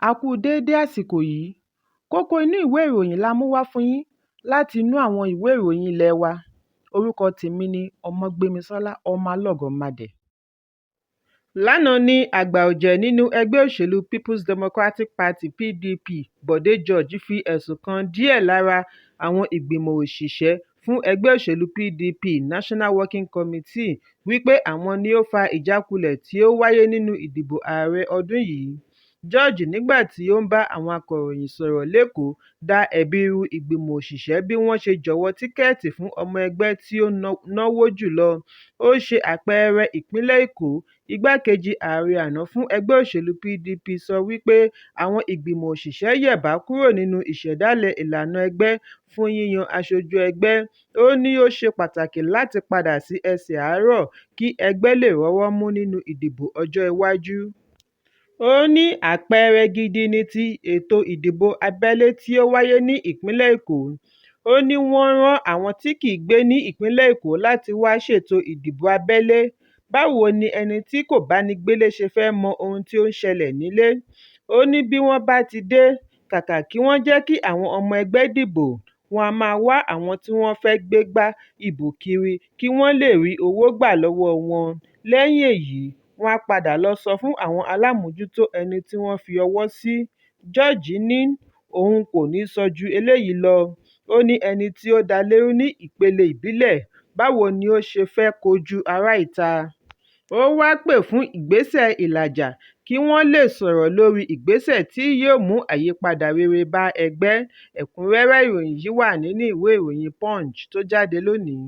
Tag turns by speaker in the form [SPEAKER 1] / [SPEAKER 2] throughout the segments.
[SPEAKER 1] A kú déédé àsìkò yìí. Kókó inú ìwé ìròyìn la mú wá fún yín láti inú àwọn ìwé ìròyìn ilé wa. Orúkọ tèmi ni Ọmọgbémisọ́lá ọmọ Alọ́gọ̀madẹ̀. Lánàá ni àgbà ọ̀jẹ̀ nínú ẹgbẹ́ òṣèlú People's Democratic Party (PDP) Bọ̀dé George fi ẹ̀sùn kan díẹ̀ lára àwọn ìgbìmọ̀ òṣìṣẹ́ fún ẹgbẹ́ òṣèlú PDP National Working Committee wípé àwọn ni ó fa ìjákulẹ̀ tí ó wáyé nínú ìdìbò ààrẹ ọdún yìí. George, nígbà tí ó ń bá àwọn akọ̀ròyìn sọ̀rọ̀ lÉkòó, dá ẹ̀bi ru ìgbìmọ̀ òṣìṣẹ́ bí wọ́n ṣe jọ̀wọ́ tíkẹ́ẹ̀tì fún ọmọ ẹgbẹ́ tí ó náwó jùlọ. Ó ṣe àpẹẹrẹ ìpínlẹ̀ Èkó. Igbákejì ààrẹ àná fún ẹgbẹ́ òṣèlú PDP sọ wípé àwọn ìgbìmọ̀ òṣìṣẹ́ yẹ̀bá kúrò nínú ìṣẹ̀dálẹ̀ ìlànà ẹgbẹ́ fún yíyan aṣojú ẹgbẹ́. Ó ní ó ṣe pàtàkì láti padà sí ẹsẹ̀ àárọ̀ kí ẹgbẹ́ lè rọ́wọ́ mú nínú ìdìbò ọjọ́ iwájú. Ó ní àpẹẹrẹ gidi ní ti ètò ìdìbò abẹ́lé tí ó wáyé ní ìpínlẹ̀ Èkó. Ó ní wọ́n rán àwọn tí kìí gbé ní ìpínlẹ̀ Èkó láti wá ṣètò ìdìbò abẹ́lé. Báwo ni ẹni tí kò bá ní gbélé ṣe fẹ́ mọ ohun tí ó ń ṣẹlẹ̀ nílé? Ó ní bí wọ́n bá ti dé, kàkà kí wọ́n jẹ́ kí àwọn ọmọ ẹgbẹ́ dìbò, wọn a máa wá àwọn tí wọ́n fẹ́ gbégbá ìbò kiri kí wọ́n lè rí owó gbà lọ́wọ́ wọn. Lẹ́yìn èyí, wọ́n á padà lọ sọ fún àwọn alámòójútó ẹni tí wọ́n fi ọwọ́ sí. George ní òun kò ní sọ ju eléyìí lọ. Ó ní ẹni tí ó dá lérú ní ìpele ìbílẹ̀, báwo ni ó ṣe fẹ́ kojú ará ìta? Ó wá pè fún ìgbésẹ̀ ìlàjà kí wọ́n lè sọ̀rọ̀ lórí ìgbésẹ̀ tí yóò mú àyípadà rere bá ẹgbẹ́. Ẹ̀kúnrẹ́rẹ́ ìròyìn yìí wà nínú ìwé ìròyìn Punch tó jáde lónìí.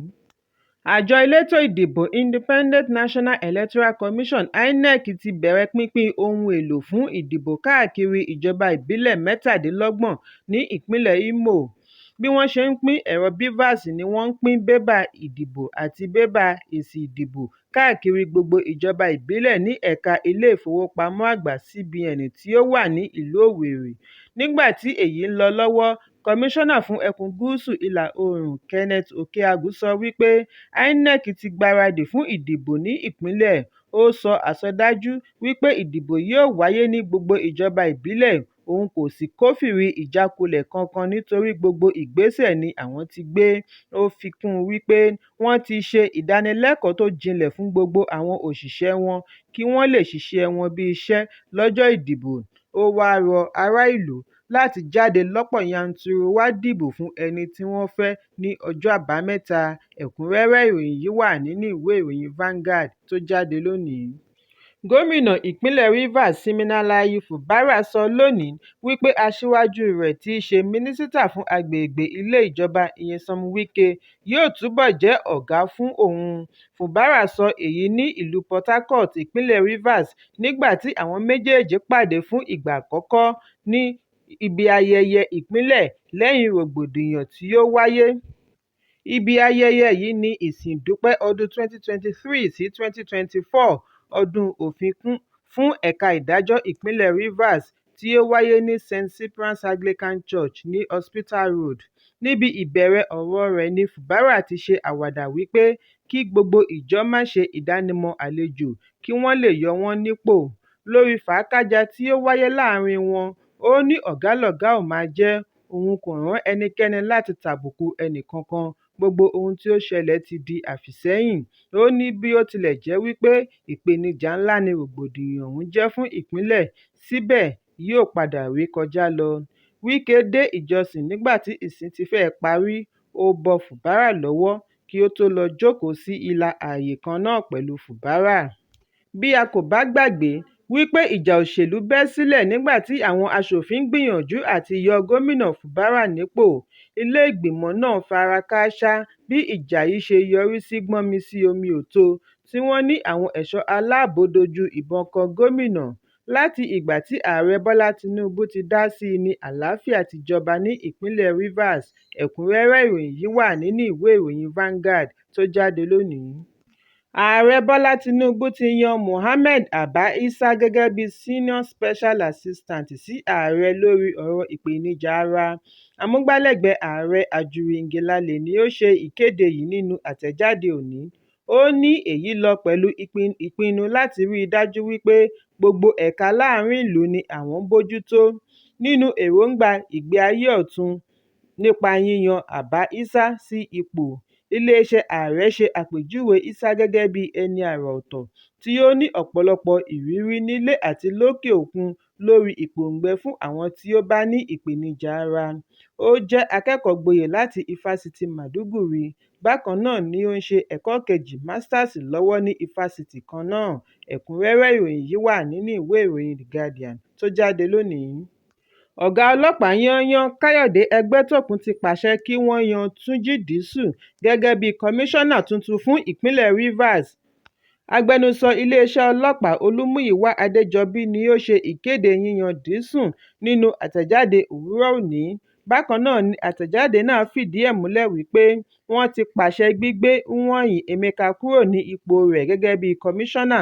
[SPEAKER 1] Àjọ elétò ìdìbò Independent National Electoral Commission (INEC) ti bẹ̀rẹ̀ pínpín ohun èlò fún ìdìbò káàkiri ìjọba ìbílẹ̀ 27 ní ìpínlẹ̀ Imo. Bí wọ́n ṣe ń pín ẹ̀rọ BVAS ni wọ́n ń pín bébà ìdìbò àti bébà èsì ìdìbò káàkiri gbogbo ìjọba ìbílẹ̀ ní ẹ̀ka ilé ìfowópamọ́ àgbà CBN tí ó wà ní ìlú Owerri. Nígbà tí èyí ń lọ lọ́wọ́, Kọmíṣánná fún ẹkùn gúúsù ìlà oòrùn Kenneth Okeagu sọ wípé INEC ti gbáradì fún ìdìbò ní ìpínlẹ̀. Ó sọ àsọdájú wípé ìdìbò yóò wáyé ní gbogbo ìjọba ìbílẹ̀. Òun kò sì kófìrí ìjákulẹ̀ kankan nítorí gbogbo ìgbésẹ̀ ni àwọn ti gbé. Ó fi kún un wípé wọ́n ti ṣe ìdánilẹ́kọ̀ọ́ tó jinlẹ̀ fún gbogbo àwọn òṣìṣẹ́ wọn kí wọ́n lè ṣiṣẹ́ wọn bí iṣẹ́ lọ́jọ́ ìdìbò. Ó wá rọ ará ìlú láti jáde lọ́pọ̀ yanturu wá dìbò fún ẹni tí wọ́n fẹ́ ní ọjọ́ àbámẹ́ta. Ẹ̀kúnrẹ́rẹ́ ìròyìn yìí wà nínú ìwé ìròyìn Vanguard tó jáde lónìí. Gómìnà ìpínlẹ̀ Rivers Siminalayi Fubara sọ lónìí wípé aṣíwájú rẹ̀ tí í ṣe mínísítà fún agbègbè ilé ìjọba Nyesom Wike yóò túbọ̀ jẹ́ ọ̀gá fún òun. Fubara sọ èyí ní ìlú Port Harcourt, ìpínlẹ̀ Rivers, nígbà tí àwọn méjèèjì pàdé fún ìgbà àkọ́kọ́ ní ibi ayẹyẹ ìpínlẹ̀ lẹ́yìn rògbòdìyàn tí ó wáyé. Ibi ayẹyẹ yìí ni ìsìn ìdúpẹ́ ọdún 2023 sí 2024 ọdún òfin fún ẹ̀ka ìdájọ́ ìpínlẹ̀ Rivers tí ó wáyé ní St. Cyprian's Anglican Church ní Hospital Road. Níbi ìbẹ̀rẹ̀ ọ̀rọ̀ rẹ̀ ni Fubara ti ṣe àwàdà wípé kí gbogbo ìjọ má ṣe ìdánimọ̀ àlejò kí wọ́n lè yọ wọ́n nípò. Lórí fàákájà tí ó wáyé láàrin wọn, ó ní ọ̀gá lọ̀gá ò máa jẹ́, òun kò rán ẹnikẹ́ni láti tàbùkù ẹnìkankan, gbogbo ohun tí ó ṣẹlẹ̀ ti di àfìsẹ́yìn. Ó ní bí ó tilẹ̀ jẹ́ wípé ìpèníjà ńlá ni rògbòdìyàn ọ̀hún jẹ́ fún ìpínlẹ̀, síbẹ̀ yóò padà ré kọjá lọ. Wike dé ìjọsìn nígbà tí ìsìn ti fẹ́ẹ̀ parí. Ó bọ Fubara lọ́wọ́ kí ó tó lọ jókòó sí ìlà ààyè kan náà pẹ̀lú Fubara. Bí a kò bá gbàgbé wípé ìjà òṣèlú bẹ́ sílẹ̀ nígbà tí àwọn aṣòfin gbìyànjú àti yọ gómìnà Fubara nípò. Ilé ìgbìmọ̀ náà fara kááṣá bí ìjà yìí ṣe yọrí sí gbọ́nmi-sí-omi-ò-tó tí wọ́n ní àwọn ẹ̀ṣọ́ aláàbò dojú ìbọn kọ gómìnà. Láti ìgbà tí ààrẹ Bọ́lá Tinubu ti dá sí i ni àlàáfíà ti jọba ní ìpínlẹ̀ Rivers. Ẹ̀kúnrẹ́rẹ́ ìròyìn yìí wà nínú ìwé ìròyìn Vanguard tó jáde lónìí. Ààrẹ Bọ́lá Tinubu ti yan Mohammed Abba Isa gẹ́gẹ́ bí Senior Special Assistant sí ààrẹ lórí ọ̀rọ̀ ìpèníjà ara. Amúgbálẹ́gbẹ̀ẹ́ ààrẹ Ajuri Ngelale ni ó ṣe ìkéde yìí nínú àtẹ̀jáde òní. Ó ní èyí lọ pẹ̀lú ìpinnu láti rí i dájú wípé gbogbo ẹ̀ka láàrin ìlú ni àwọn ń bójútó. Nínú èròǹgbà ìgbé ayé ọ̀tun nípa yíyan Abba Isa sí ipò, iléeṣẹ́ ààrẹ ṣe àpèjúwe Isa gẹ́gẹ́ bí ẹni àrà ọ̀tọ̀ tí ó ní ọ̀pọ̀lọpọ̀ ìrírí nílé àti lókè òkun lórí ìpòǹgbẹ fún àwọn tí ó bá ní ìpèníjà ara. Ó jẹ́ akẹ́kọ̀ọ́ gboyè láti Ifásitì Maiduguri. Bákan náà ni ó ń ṣe ẹ̀kọ́ kejì Masters lọ́wọ́ ní ifásitì kan náà. Ẹ̀kúnrẹ́rẹ́ ìròyìn yìí wà nínú ìwé ìròyìn The Guardian tó jáde lónìí. Ọ̀gá ọlọ́pàá yányán Káyọ̀dé Ẹgbẹ́tókun ti pàṣẹ kí wọ́n yan Túnjí Dìísù gẹ́gẹ́ bí kọmíṣánná tuntun fún ìpínlẹ̀ Rivers. Agbẹnusọ iléeṣẹ́ ọlọ́pàá Olúmúyìwá Adéjọbí ni ó ṣe ìkéde yíyan Dìísù nínú àtẹ̀jáde òwúrọ̀ òní. Bákan náà ni àtẹ̀jáde náà fìdí ẹ̀ múlẹ̀ wípé wọ́n ti pàṣẹ gbígbé Nwanyi Emeka kúrò ní ipò rẹ̀ gẹ́gẹ́ bí kọmíṣánná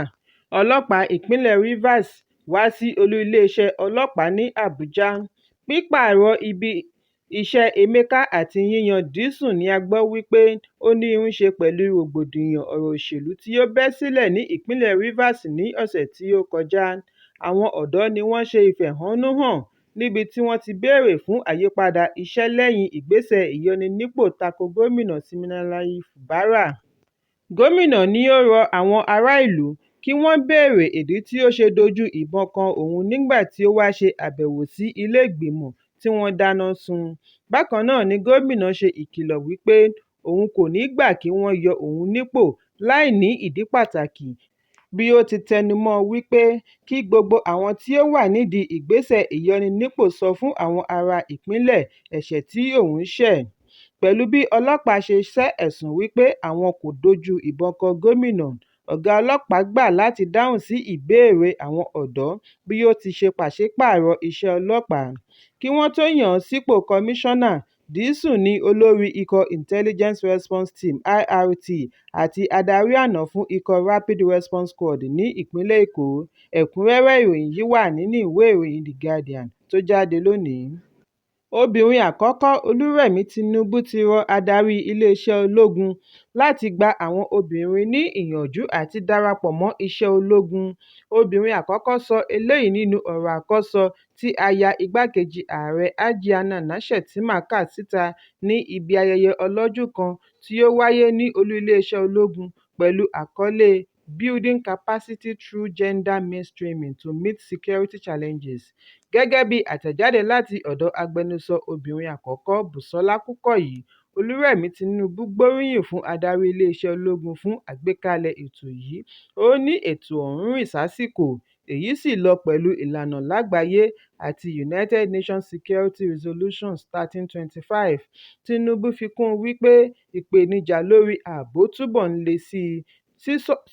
[SPEAKER 1] ọlọ́pàá ìpínlẹ̀ Rivers wá sí olú iléeṣẹ́ ọlọ́pàá ní Àbújá. Pípààrọ̀ ibi iṣẹ́ Emeka àti yíyan Dìísù ni a gbọ́ wípé ó ní í ṣe pẹ̀lú rògbòdìyàn ọ̀rọ̀ òṣèlú tí ó bẹ́ sílẹ̀ ní ìpínlẹ̀ Rivers ní ọ̀sẹ̀ tí ó kọjá. Àwọn ọ̀dọ́ ni wọ́n ṣe ìfẹ̀hónúhàn níbi tí wọ́n ti béèrè fún àyípadà iṣẹ́ lẹ́yìn ìgbésẹ̀ ìyọninípò tako gómìnà Siminalayi Fubara. Gómìnà ni ó rọ àwọn ará ìlú kí wọ́n béèrè ìdí tí ó ṣe dojú ìbọn kan òun nígbà tí ó wá ṣe àbẹ̀wò sí ilé ìgbìmọ̀ tí wọ́n dáná sun. Bákan náà ni gómìnà ṣe ìkìlọ̀ wípé òun kò ní gbà kí wọ́n yọ òun nípò láì ní ìdí pàtàkì, bí ó ti tẹnumọ́ wípé kí gbogbo àwọn tí ó wà nídìí ìgbésẹ̀ ìyọninípò sọ fún àwọn ará ìpínlẹ̀ ẹ̀ṣẹ̀ tí òun ṣẹ̀. Pẹ̀lú bí ọlọ́pàá ṣe sẹ́ ẹ̀sùn wípé àwọn kò dojú ìbọn kọ gómìnà, ọ̀gá ọlọ́pàá gbà láti dáhùn sí ìbéèrè àwọn ọ̀dọ́ bí ó ti ṣe pàṣípààrọ̀ iṣẹ́ ọlọ́pàá. Kí wọ́n tó yàn án sípò kọmíṣánná, Dìísù ni olórí ikọ̀ Intelligence Response Team (IRT) àti adarí àná fún ikọ̀ Rapid Response Squad ní ìpínlẹ̀ Èkó. Ẹ̀kúnrẹ́rẹ́ ìròyìn yìí wà nínú ìwé ìròyìn The Guardian tó jáde lónìí. Obìnrin àkọ́kọ́ Olúrẹ̀mí Tinubu ti rọ adarí iléeṣẹ́ ológun láti gba àwọn obìnrin ní ìyànjú àti darapọ̀ mọ́ iṣẹ́ ológun. Obìnrin àkọ́kọ́ sọ eléyìí nínú ọ̀rọ̀ àkọ́sọ tí aya igbákejì ààrẹ Hajiya Nana Shettima kà síta ní ibi ayẹyẹ ọlọ́jọ́ kan tí ó wáyé ní olú iléeṣẹ́ ológun pẹ̀lú àkọlé Building Capacity Through Gender Mainstreaming to Meet Security Challenges. Gẹ́gẹ́ bí àtẹ̀jáde láti ọ̀dọ̀ agbẹnusọ obìnrin àkọ́kọ́ Bùsọ́lá Kúkọ̀yí, Olúrẹ̀mí Tinubu gbóríyìn fún adarí iléeṣẹ́ ológun fún àgbékalẹ̀ ètò yìí. Ó ní ètò ọ̀hún rìn sásìkò, èyí sì lọ pẹ̀lú ìlànà lágbàáyé àti United Nations Security Resolutions 1325. Tinubu fi kún un wípé ìpèníjà lórí ààbò túbọ̀ ń le sí i.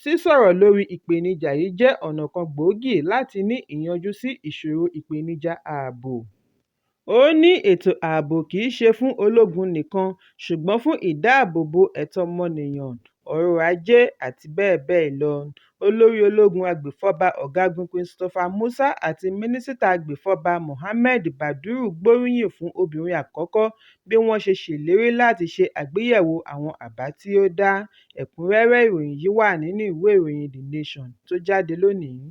[SPEAKER 1] Sísọ̀rọ̀ lórí ìpèníjà yìí jẹ́ ọ̀nà kan gbòógì láti ní ìyanjú sí ìṣòro ìpèníjà ààbò. Ó ní ètò ààbò kìí ṣe fún ológun nìkan, ṣùgbọ́n fún ìdáàbòbò ẹ̀tọ́ ọmọnìyàn, ọrọ̀ ajé àti bẹ́ẹ̀ bẹ́ẹ̀ lọ. Olórí ológun agbèfọ́ba Ọ̀gágun Christopher Musa àti Mínísítà agbèfọ́ba Mohammed Badru gbóríyìn fún obìnrin àkọ́kọ́ bí wọ́n ṣe ṣèlérí láti ṣe àgbéyẹ̀wò àwọn àbá tí ó dá. Ẹ̀kúnrẹ́rẹ́ ìròyìn yìí wà nínú ìwé ìròyìn The Nation tó jáde lónìí.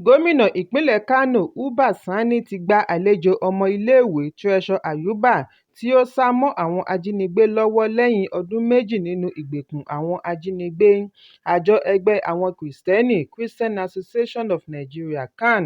[SPEAKER 1] Gómìnà ìpínlẹ̀ Kano Uba Sani ti gba àlejò ọmọ iléèwé Treasure Ayuba tí ó sá mọ́ àwọn ajínigbé lọ́wọ́ lẹ́yìn ọdún méjì nínú ìgbèkùn àwọn ajínigbé. Àjọ ẹgbẹ́ àwọn Kìrìsìtẹ́nì Christian Association of Nigeria (CAN)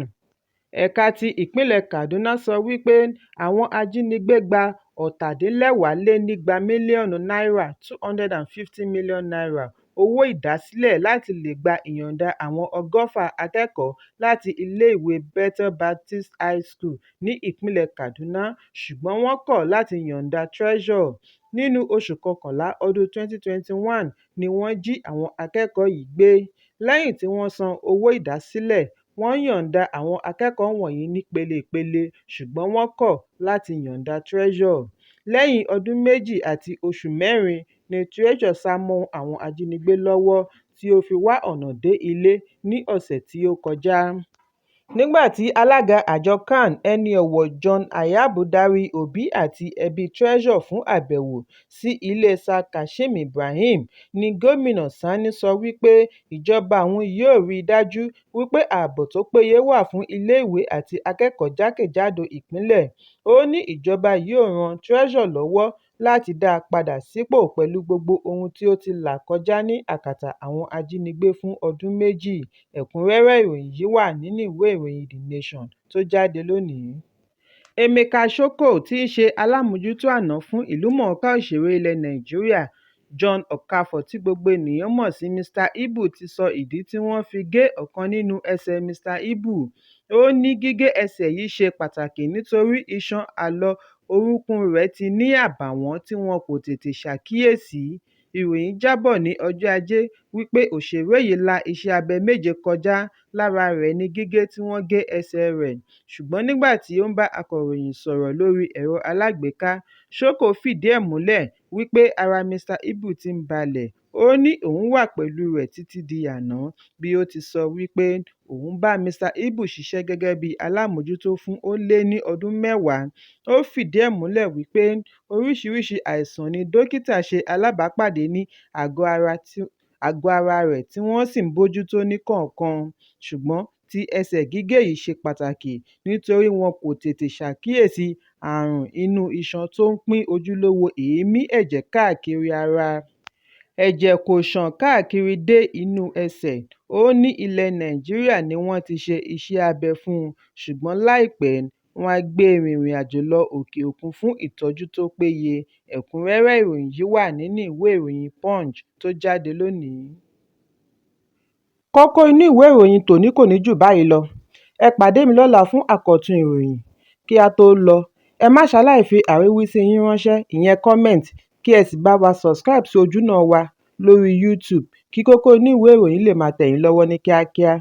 [SPEAKER 1] ẹ̀ka ti ìpínlẹ̀ Kaduna sọ wípé àwọn ajínigbé gba ọ̀tàdínlẹ́wàálénígba mílíọ̀nù náírà (250 million naira) owó ìdásílẹ̀ láti lè gba ìyọ̀ǹda àwọn 100 akẹ́kọ̀ọ́ láti iléèwé Bethel Baptist High School ní ìpínlẹ̀ Kaduna, ṣùgbọ́n wọ́n kọ̀ láti yọ̀ǹda Treasure. Nínú oṣù kọkànlá ọdún 2021 ni wọ́n jí àwọn akẹ́kọ̀ọ́ yìí gbé. Lẹ́yìn tí wọ́n san owó ìdásílẹ̀, wọ́n yọ̀ǹda àwọn akẹ́kọ̀ọ́ wọ̀nyí nípele-ìpele, ṣùgbọ́n wọ́n kọ̀ láti yọ̀ǹda Treasure. Lẹ́yìn ọdún méjì àti oṣù mẹ́rin ni Treasure sá mọ́ àwọn ajínigbé lọ́wọ́ tí ó fi wá ọ̀nà dé ilé ní ọ̀sẹ̀ tí ó kọjá. nígbà tí alága àjọ can ẹni ọ̀wọ̀ John Ayabu darí òbí àti ẹbí Treasure fún àbẹ̀wò sí ilé Sir Kashim Ibrahim ní gómìnà Sani sọ wípé ìjọba àwọn yóò rí i dájú wípé ààbò tó péye wà fún iléèwé àti akẹ́kọ̀ọ́ jákèjádò ìpínlẹ̀. Ó ní ìjọba yóò ran Treasure lọ́wọ́ láti dá a padà sípò pẹ̀lú gbogbo ohun tí ó ti là kọjá ní àkàtà àwọn ajínigbé fún ọdún méjì. Ẹ̀kúnrẹ́rẹ́ ìròyìn yìí wà nínú ìwé ìròyìn The Nation tó jáde lónìí. Emeka Soko tí í ṣe alámòjútó àná fún ìlúmọ̀ọ́ká òṣèré ilẹ̀ Nàìjíríà John Okafor tí gbogbo ènìyàn mọ̀ sí Mr Ibu ti sọ ìdí tí wọ́n fi gé ọ̀kan nínú ẹsẹ̀ Mr Ibu. Ó ní gígé ẹsẹ̀ yìí ṣe pàtàkì nítorí iṣan àlọ orúnkún rẹ̀ ti ní àbàwọ́n tí wọn kò tètè ṣàkíyèsí. Ìròyìn jábọ̀ ní ọjọ́ Ajé wípé òṣèré yìí la iṣẹ́ abẹ méje kọjá, lára rẹ̀ ni gígé tí wọ́n gé ẹsẹ̀ rẹ̀. Ṣùgbọ́n nígbà tí ó ń bá akọ̀ròyìn sọ̀rọ̀ lórí ẹ̀rọ alágbèéká, Soko fìdí ẹ̀ múlẹ̀ wípé ara Mr Ibu ti ń balẹ̀. Ó ní òun wà pẹ̀lú rẹ̀ títí di àná, bí ó ti sọ wípé òun bá Mr Ibu ṣiṣẹ́ gẹ́gẹ́ bí alámòjútó fún ó lé ní ọdún 10. Ó fìdí ẹ̀ múlẹ̀ wípé oríṣiríṣi àìsàn ni dókítà ṣe alábàápàdé ní àgọ́ ara rẹ̀ tí wọ́n sì ń bójútó ní kọ̀ọ̀kan. Ṣùgbọ́n tí ẹsẹ̀ gígé yìí ṣe pàtàkì nítorí wọn kò tètè ṣàkíyèsí àrùn inú iṣan tó ń pín ojúlówó èémí ẹ̀jẹ̀ káàkiri ara. Ẹ̀jẹ̀ kò ṣàn káàkiri dé inú ẹsẹ̀. Ó ní ilẹ̀ Nàìjíríà ni wọ́n ti ṣe iṣẹ́ abẹ fún un, ṣùgbọ́n láìpẹ́ wọ́n á gbé rìnrìn àjò lọ òkè òkun fún ìtọ́jú tó péye. Ẹ̀kúnrẹ́rẹ́ ìròyìn yìí wà nínú ìwé ìròyìn Punch tó jáde lónìí. Kókó inú ìwé ìròyìn tòní kò ní jù báyìí lọ. Ẹ pàdé mi lọ́la fún àkọ́tún ìròyìn. Kí a tó lọ, ẹ má ṣaláì fi àríwísí yín ránṣẹ́, ìyẹn comment, kí ẹ sì bá wa subscribe sí ojúnà wa lórí YouTube kí Kókó Inú Ìwé Ìròyìn lè máa tẹ̀ yín lọ́wọ́ ní kíákíá.